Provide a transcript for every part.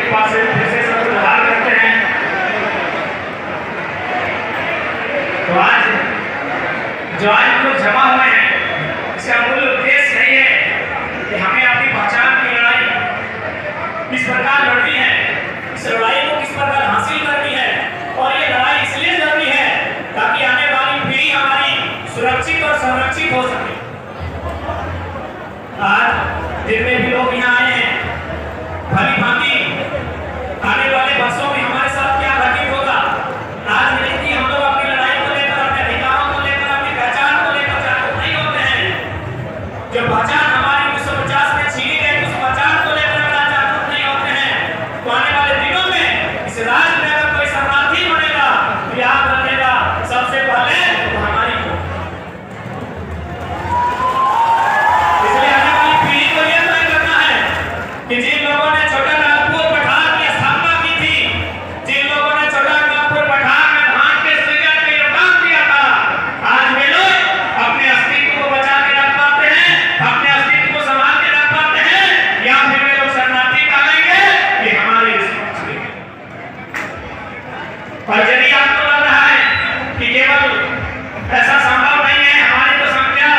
एक बार से फिर से सब सुधार करते हैं। तो आज जो आज हम लोग जमा हुए हैं, इसका मूल उद्देश्य यही है कि हमें अपनी पहचान की लड़ाई किस प्रकार लड़नी है, इस लड़ाई को किस प्रकार हासिल करनी है, और ये लड़ाई इसलिए जरूरी है ताकि आने वाली पीढ़ी हमारी सुरक्षित और संरक्षित हो सके। आज जितने भी लोग यहाँ आए हैं, भली भांति आने वाले वर्षों में हमारे साथ क्या घटित होगा, आज नहीं कि हम लोग अपनी लड़ाई को लेकर, अपने अधिकारों को लेकर, अपनी पहचान को लेकर जागरूक नहीं होते हैं। जो पहचान हमारी 1950 में छीनी गई, उस पहचान को लेकर अगर आज जागरूक नहीं होते हैं, तो आने वाले दिनों में इस राज्य में अगर कोई शरणार्थी बनेगा तो याद रखेगा सबसे पहले तो हमारी को। इसलिए आने वाली पीढ़ी को यह तय करना है कि जिन लोगों ने छोटा नागपुर पठार की स्थापना की थी, जिन लोगों ने छोटा नागपुर पठार में धान के सृजन में योगदान दिया था, आज वे लोग अपने अस्तित्व को बचा के रख पाते हैं, अपने अस्तित्व को संभाल के रख पाते हैं, या फिर वे लोग शरणार्थी कहेंगे ये हमारे रिस्पॉन्सिबिलिटी। और यदि आपको लग रहा है कि केवल ऐसा संभव नहीं है, हमारी तो संख्या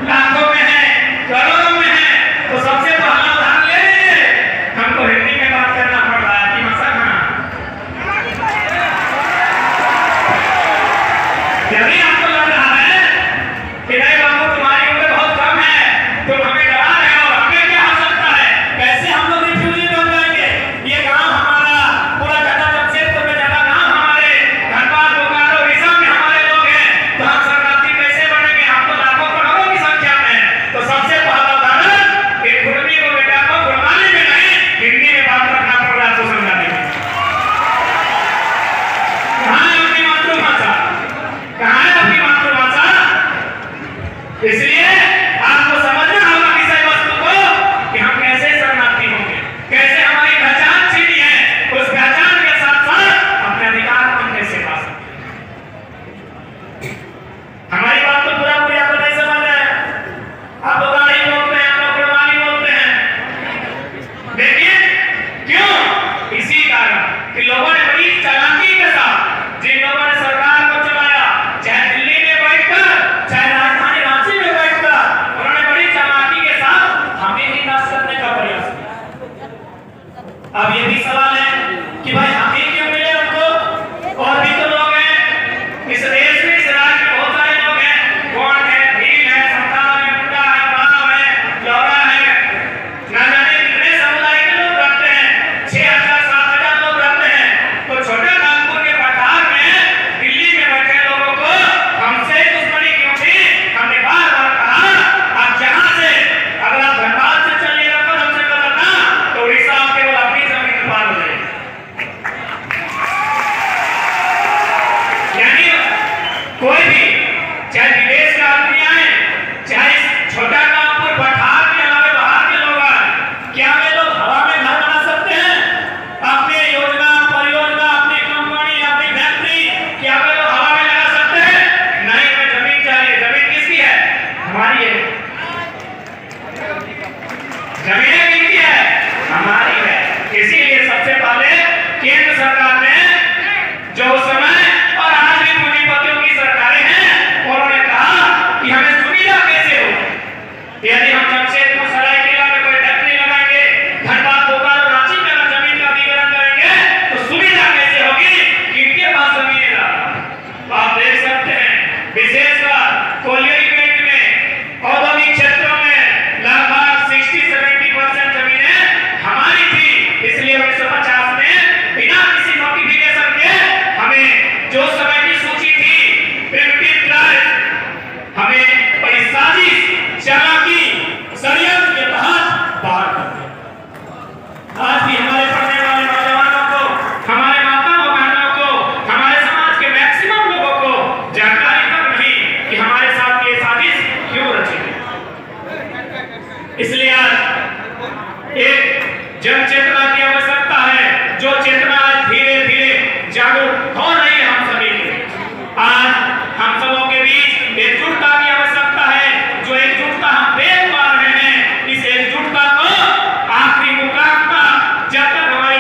लाखों में है, करोड़ों में है, तो सबसे पहला उदाहरण ले लीजिए। हमको हिंदी में बात करना पड़ रहा है कि भाषा खाना। यदि आपको लग रहा है कि नहीं बाबू तुम्हारी उम्र बहुत कम है, तुम हमें डरा रहे हो, हमें क्या हो सकता है, कैसे हम लोग रिफ्यूजी बन जाएंगे, ये गांव हमारा, पूरा घटा जमशेदपुर में ज्यादा गांव हमारे, धनबाद बोकारो उड़ीसा में हमारे लोग हैं, तो हम शरणार्थी कैसे बनेंगे, हम तो लाखों करोड़ों की संख्या में हैं। तो सबसे पहला उदाहरण एक कुर्मी को बेटा को गुरबानी में नहीं हिंदी में बात रखना पड़ रहा है, तो समझा दीजिए। कहाँ है अपनी मातृभाषा, कहाँ है अपनी मातृभाषा? इसलिए आपको समझना होगा विषय वस्तु को कि हम कैसे शरणार्थी होंगे, कैसे हमारी पहचान छीनी है, उस पहचान के साथ साथ अपने अधिकार हम कैसे पा सकते हैं। हमारी बात तो पूरा पूरी आपको नहीं समझ रहे हैं, आप लोग गाड़ी बोलते हैं, आप लोग गुरबानी बोलते हैं, लेकिन क्यों? इसी कारण कि लोगों ने बड़ी चालाकी के साथ, जिन लोगों ने सरकार को चलाया, चाहे दिल्ली में बैठकर, चाहे राजधानी रांची में बैठकर, उन्होंने बड़ी चालाकी के साथ हमें ही नाश करने का प्रयास किया। अब ये भी सवाल है कि भाई हम ही क्यों मिले हमको, और भी तो लोग हैं इस देश में, इस राज्य में बहुत सारे लोग हैं, गोंड है, भील है, संथाल है, मुंडा है, मालव है, लौरा है, ना जाने कितने समुदाय के लोग रहते हैं, 6,000 7,000 लोग रहते हैं। तो छोटे नागपुर के पठार में दिल्ली में बैठे लोगों को हमसे दुश्मनी क्यों थी? हमने बार बार कहा आप जहां से, अगर आप धनबाद से चलिएगा तो हमसे बदलना, तो उड़ीसा आप केवल अपनी जमीन पार हो जाएगी। यानी कोई भी, चाहे विदेश का आदमी आए, चाहे छोटा नागपुर पठार के अलावा बाहर के लोग आए, क्या वे लोग हवा में घर बना सकते हैं? अपने योजना, परियोजना, अपनी कंपनी, अपनी फैक्ट्री, क्या वे लोग हवा में लगा सकते हैं? नहीं, हमें जमीन चाहिए। जमीन किसकी है? हमारी है। जमीन किसकी है? हमारी है। इसीलिए सबसे पहले केंद्र सरकार ने, जो उस समय और आज भी पूंजीपतियों की सरकारें हैं, उन्होंने कहा कि हमें सुविधा कैसे हो। यदि हम जमशेदपुर सरायकेला में कोई फैक्ट्री लगाएंगे, धनबाद बोकारो रांची में अगर जमीन का अधिग्रहण करेंगे, तो सुविधा कैसे होगी? किनके पास जमीन है? तो आप देख सकते हैं, विशेषकर कोलियरी बेल्ट में, औद्योगिक क्षेत्रों में लगभग 60-70% जमीनें हमारी थी। इसलिए 1950 में बिना किसी नोटिफिकेशन के हमें जो समय की सूची थी, प्रिमिटिव ट्राइब, हमें बड़ी साजिश, चालाकी, षड्यंत्र के तहत बाहर कर दिया। आज भी हमारे पढ़ने वाले नौजवानों को, हमारे माताओं बहनों को, हमारे समाज के मैक्सिमम लोगों को जानकारी तक नहीं कि हमारे साथ ये साजिश क्यों रची गई। इसलिए आज एक जन चेतना की आवश्यकता है, जो चेतना आज धीरे धीरे जागरूक हो रही है हम सभी की। आज हम सबों के बीच एकजुटता की आवश्यकता है, जो एकजुटता हम देख पा रहे हैं, इस एकजुटता को आखिरी मुकाम तक, जब तक हमारी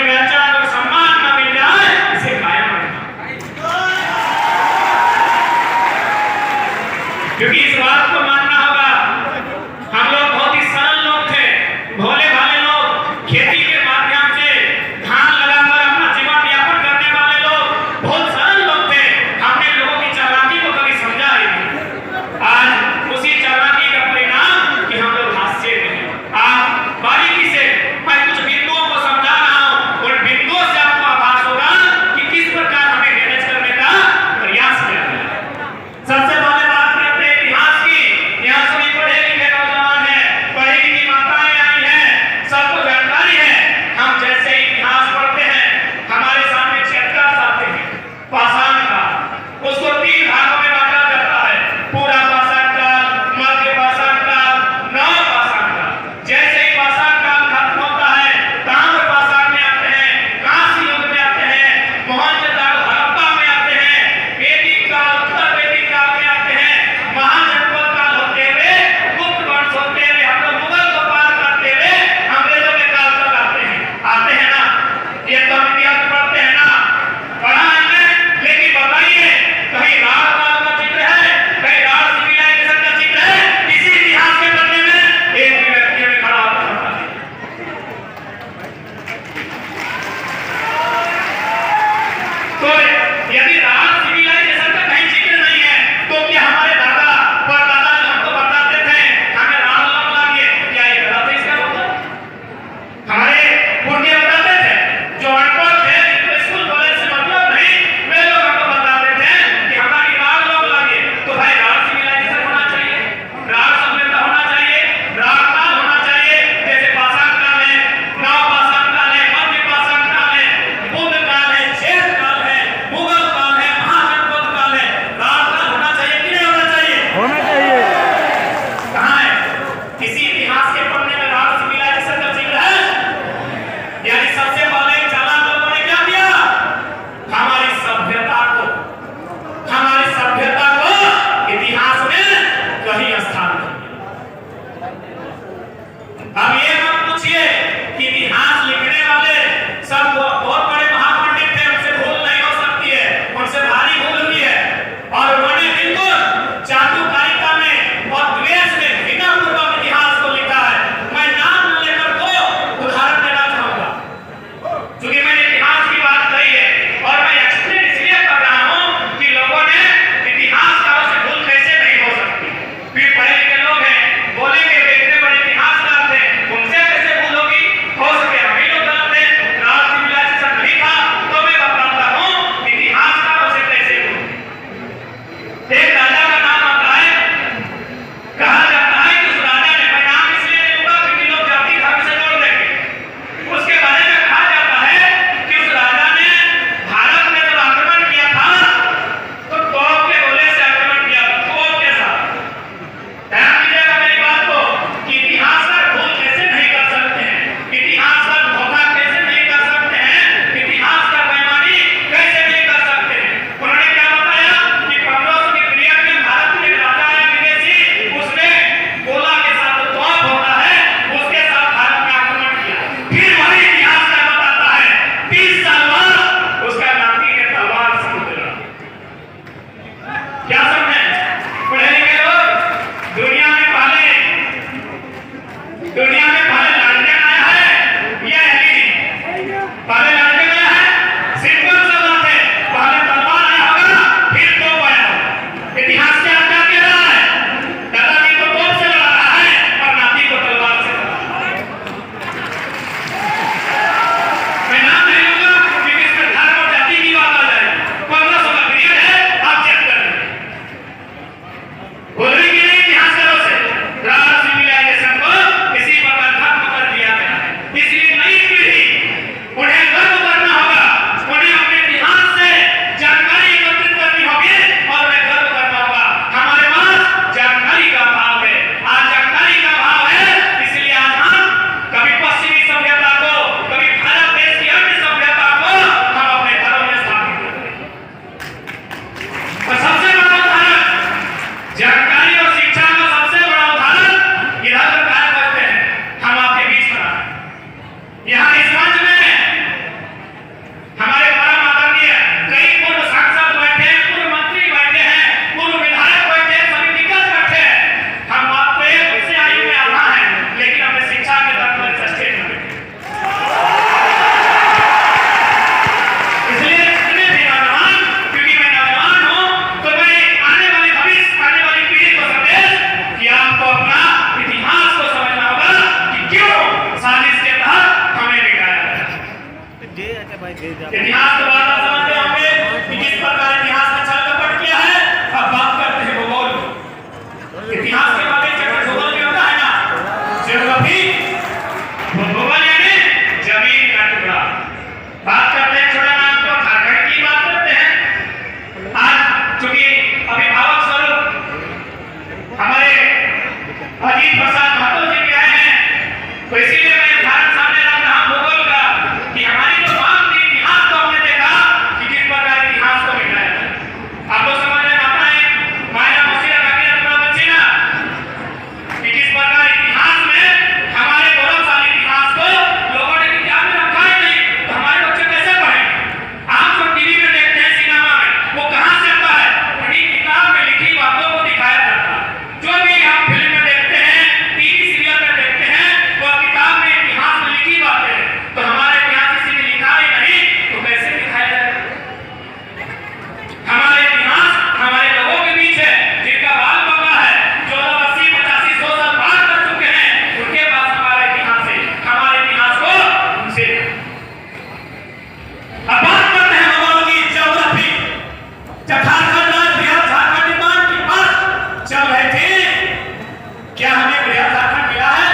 क्या हमें बृहद झारखंड मिला है?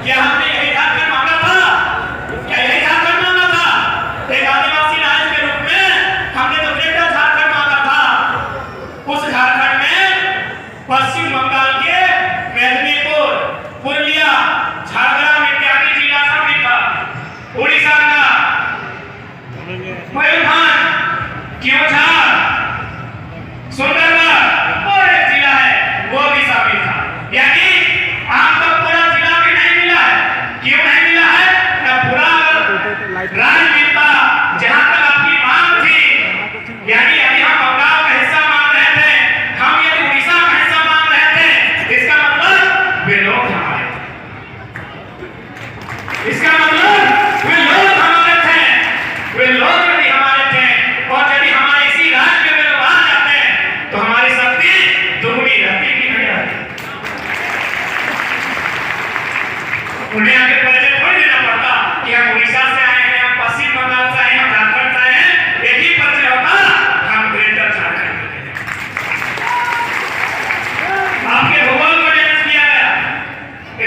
क्या हमने यही झारखंड मांगा था? क्या यही झारखंड मांगा था? एक आदिवासी राज्य के रूप में हमने तो ग्रेटर झारखंड मांगा था। उस झारखंड में पश्चिम बंगाल के मेदिनीपुर, पुरुलिया, झारग्राम इत्यादि जिला शामिल था। उड़ीसा का मयूरभंज, केवझर, सुंदरगढ़ और एक जिला है वो भी शामिल था। यानी आपको पूरा जिला भी नहीं मिला है। क्यों नहीं मिला है? पूरा राज्य मिलता जहां तक आपकी मांग थी। यानी अभी हम बंगाल का हिस्सा मांग रहे थे, हम यदि उड़ीसा का हिस्सा मांग रहे थे, इसका मतलब वे लोग हमारे थे। इसका मतलब वे लोग हमारे थे। वे लोग यदि हमारे थे और यदि हमारे इसी राज्य में वे लोग आ जाते तो हमारी शक्ति दुगनी रहती कि नहीं रहती। उन्हें आगे परिचय थोड़ी देना पड़ता कि हम उड़ीसा से आए हैं, हम पश्चिम बंगाल से आए हैं, हम झारखंड से आए हैं। एक ही परिचय होता, हम ग्रेटर झारखंड के हैं। आपके भूगोल को डैमेज किया गया,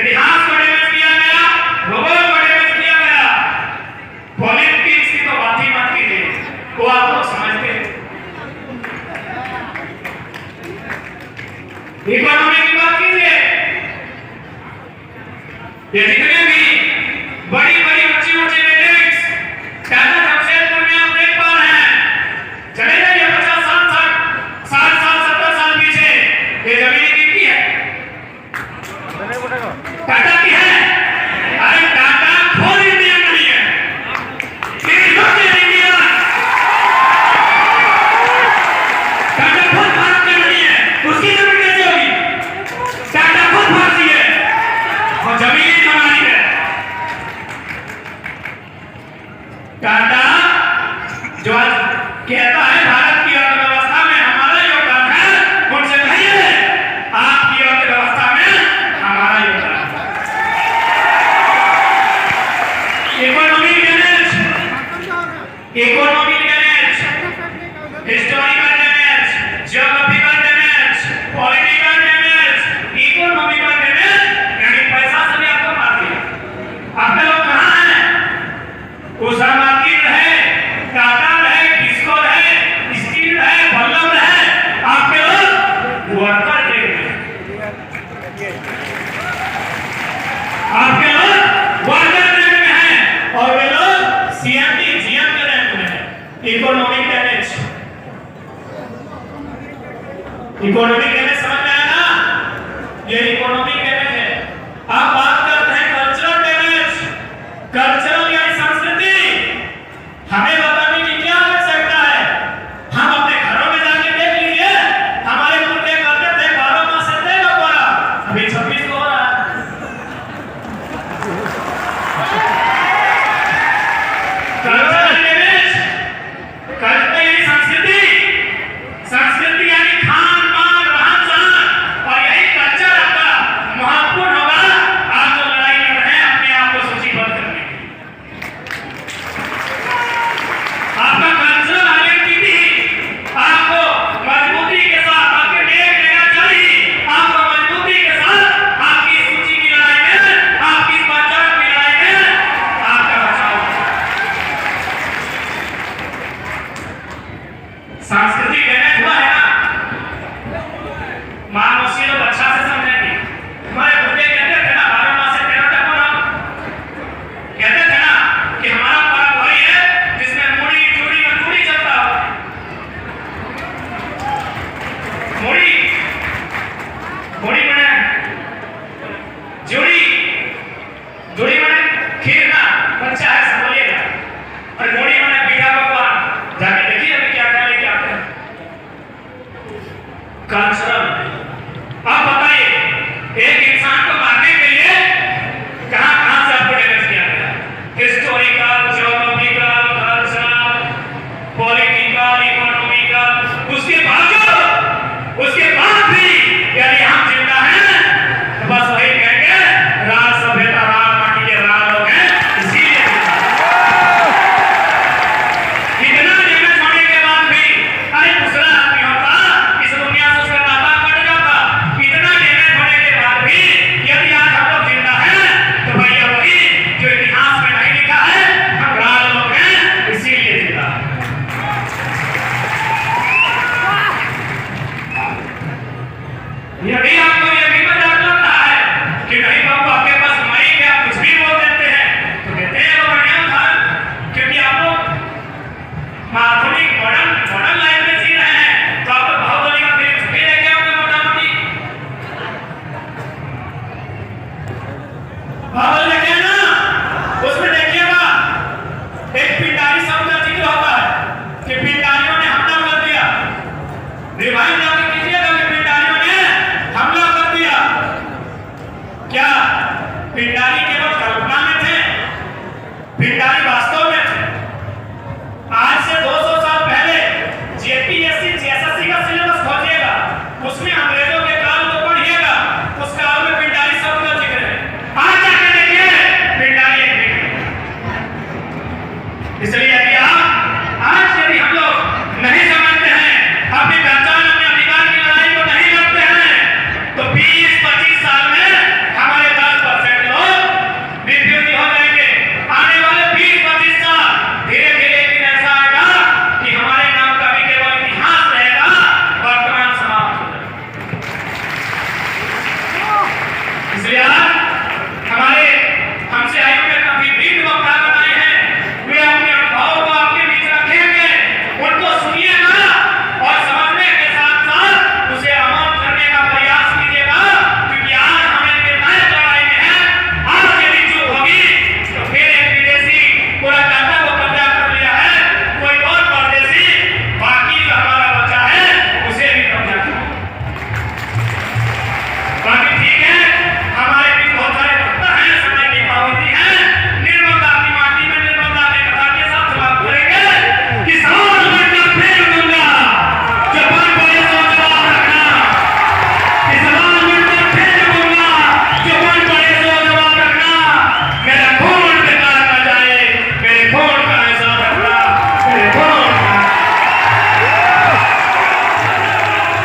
इतिहास को डैमेज किया गया, भूगोल को डैमेज किया गया। पॉलिटिक्स की तो बात ही मत कीजिए, वो आप लोग समझते हैं। इकोनॉमी की बात कीजिए, ये जितने भी बड़ी बड़ी ऊंची ऊंची बिल्डिंग्स टाटा जमशेदपुर में आप देख पा रहे हैं। चले जाइए 50 साल 60 साल 70 साल पीछे, ये जमीनें किसकी है? टाटा की है। अरे टाटा खुद इंडिया नहीं है, इंडिया टाटा खुद भारत में नहीं है, उसकी जमीन कैसे होगी? टाटा खुद भारतीय है और जमीन हमारी है। टाटा जो आज कहता है भारत की अर्थव्यवस्था में हमारा योगदान है, उनसे कहिए आपकी अर्थव्यवस्था में हमारा योगदान है। Economic damage, economic damage, historical damage, geographical damage, political damage, economical damage, यानी पैसा से भी आपको मार दिया। आपके लोग कहाँ हैं? उषा मार्केट है, टाटा है, डिस्को है, स्टील है, बल्लभ है। आपके लोग वर्कर जेल में, आपके लोग वर्कर जेल में हैं और वे लोग सीएमडी जीएम के रैंक में हैं। इकोनॉमिक डैमेज, इकोनॉमिक डैमेज समझ में आया ना? ये इकोनॉमिक डैमेज है। आप बात करते हैं कल्चरल डैमेज, कल्चरल यानी संस्कृति। हमें बताने की क्या आवश्यकता है? हम अपने घरों में जाके देख लीजिए, हमारे मुर्गे करते थे 12 माह से देगा पड़ा, अभी 26 को हो रहा है। कल्चरल डैमेज, कल्चर यानी संस्कृति, संस्कृति यानी खान पान रहन सहन, और यही कल्चर आपका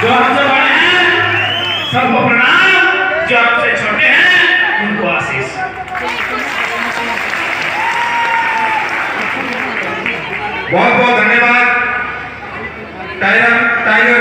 जो हमसे बड़े हैं सबको प्रणाम, जो हमसे छोटे हैं उनको आशीष। बहुत बहुत धन्यवाद टाइगर